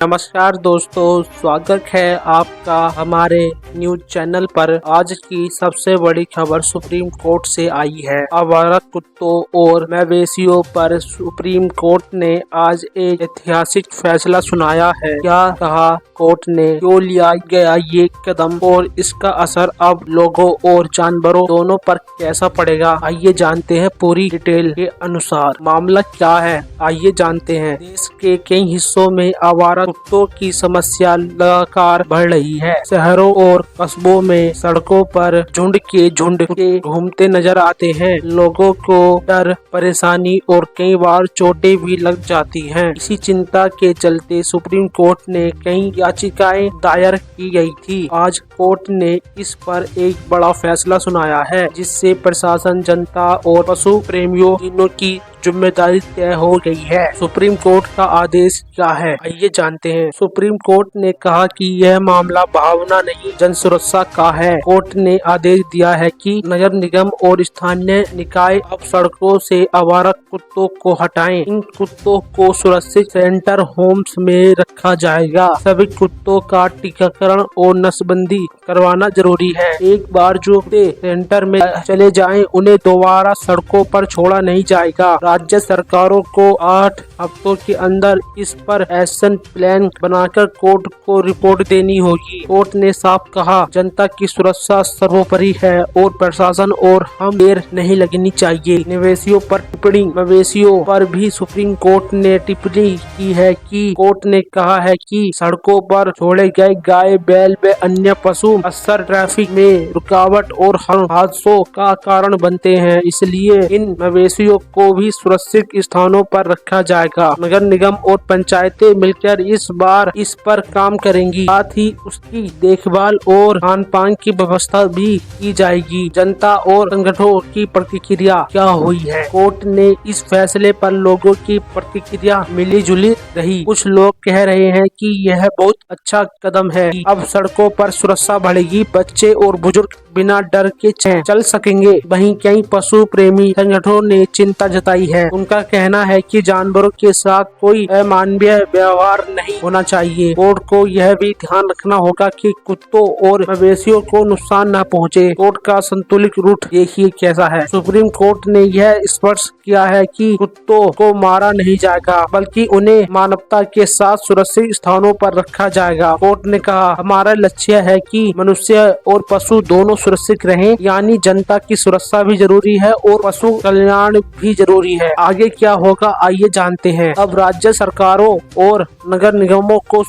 नमस्कार दोस्तों, स्वागत है आपका हमारे न्यूज चैनल पर। आज की सबसे बड़ी खबर सुप्रीम कोर्ट से आई है। आवारा कुत्तों और मवेशियों पर सुप्रीम कोर्ट ने आज एक ऐतिहासिक फैसला सुनाया है। क्या कहा कोर्ट ने, क्यों लिया गया ये कदम और इसका असर अब लोगों और जानवरों दोनों पर कैसा पड़ेगा, आइए जानते हैं पूरी डिटेल के अनुसार। मामला क्या है, आइए जानते हैं। देश के कई हिस्सों में आवारा कुत्तों की समस्या लगातार बढ़ रही है। शहरों और कस्बों में सड़कों पर झुंड के घूमते नजर आते हैं। लोगों को डर, परेशानी और कई बार चोटें भी लग जाती हैं। इसी चिंता के चलते सुप्रीम कोर्ट ने कई याचिकाएं दायर की गई थी। आज कोर्ट ने इस पर एक बड़ा फैसला सुनाया है, जिससे प्रशासन, जनता और पशु प्रेमियों तीनों की जिम्मेदारी तय हो गई है। सुप्रीम कोर्ट का आदेश क्या है, आइए जानते हैं। सुप्रीम कोर्ट ने कहा कि यह मामला भावना नहीं, जन सुरक्षा का है। कोर्ट ने आदेश दिया है कि नगर निगम और स्थानीय निकाय अब सड़कों से आवारा कुत्तों को हटाएं। इन कुत्तों को सुरक्षित सेंटर होम्स में रखा जाएगा। सभी कुत्तों का टीकाकरण और नसबंदी करवाना जरूरी है। एक बार जो सेंटर में चले जाएं, उन्हें दोबारा सड़कों पर छोड़ा नहीं जाएगा। राज्य सरकारों को 8 हफ्तों के अंदर इस पर एक्शन प्लान बनाकर कोर्ट को रिपोर्ट देनी होगी। कोर्ट ने साफ कहा, जनता की सुरक्षा सर्वोपरि है और प्रशासन और हम देर नहीं लगनी चाहिए। मवेशियों पर टिप्पणी, मवेशियों पर भी सुप्रीम कोर्ट ने टिप्पणी की है कि कोर्ट ने कहा है कि सड़कों पर छोड़े गए गाय, बैल व अन्य पशु अक्सर ट्रैफिक में रुकावट और हादसों का कारण बनते हैं, इसलिए इन मवेशियों को भी सुरक्षित स्थानों पर रखा जाएगा। नगर निगम और पंचायतें मिलकर इस बार इस पर काम करेंगी, साथ ही उसकी देखभाल और खान पान की व्यवस्था भी की जाएगी। जनता और संगठनों की प्रतिक्रिया क्या हुई है? कोर्ट ने इस फैसले पर लोगों की प्रतिक्रिया मिली जुली रही। कुछ लोग कह रहे हैं कि यह बहुत अच्छा कदम है, अब सड़कों पर सुरक्षा बढ़ेगी, बच्चे और बुजुर्ग बिना डर के चल सकेंगे। वहीं कई पशु प्रेमी संगठनों ने चिंता जताई है। उनका कहना है कि जानवरों के साथ कोई अमानवीय व्यवहार नहीं होना चाहिए। कोर्ट को यह भी ध्यान रखना होगा कि कुत्तों और मवेशियों को नुकसान न पहुंचे। कोर्ट का संतुलित रूट देखिए कैसा है। सुप्रीम कोर्ट ने यह स्पष्ट किया है कि कुत्तों को मारा नहीं जाएगा, बल्कि उन्हें मानवता के साथ सुरक्षित स्थानों पर रखा जाएगा। कोर्ट ने कहा, हमारा लक्ष्य है कि मनुष्य और पशु दोनों सुरक्षित रहें, यानी जनता की सुरक्षा भी जरूरी है और पशु कल्याण भी जरूरी है। आगे क्या होगा, आइए जानते हैं। अब राज्य सरकारों और नगर निगमों को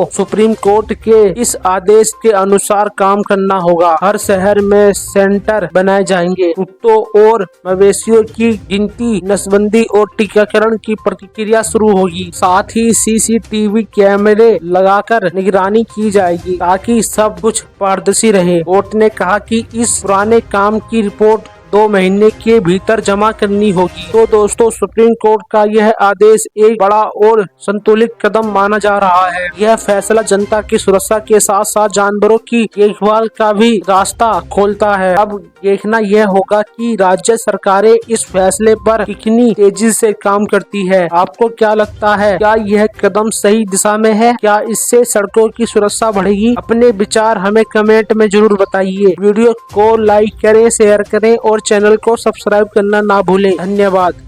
सुप्रीम कोर्ट के इस आदेश के अनुसार काम करना होगा। हर शहर में सेंटर बनाए जाएंगे। कुत्तों और मवेशियों की गिनती, नसबंदी और टीकाकरण की प्रक्रिया शुरू होगी। साथ ही CCTV कैमरे लगाकर निगरानी की जाएगी, ताकि सब कुछ पारदर्शी रहे। कोर्ट ने कहा कि इस पुराने काम की रिपोर्ट 2 महीने के भीतर जमा करनी होगी। तो दोस्तों, सुप्रीम कोर्ट का यह आदेश एक बड़ा और संतुलित कदम माना जा रहा है। यह फैसला जनता की सुरक्षा के साथ साथ जानवरों की देखभाल का भी रास्ता खोलता है। अब देखना यह होगा कि राज्य सरकारें इस फैसले पर कितनी तेजी से काम करती है। आपको क्या लगता है, क्या यह कदम सही दिशा में है? क्या इससे सड़कों की सुरक्षा बढ़ेगी? अपने विचार हमें कमेंट में जरूर बताइए। वीडियो को लाइक करें, शेयर करें और चैनल को सब्सक्राइब करना ना भूलें। धन्यवाद।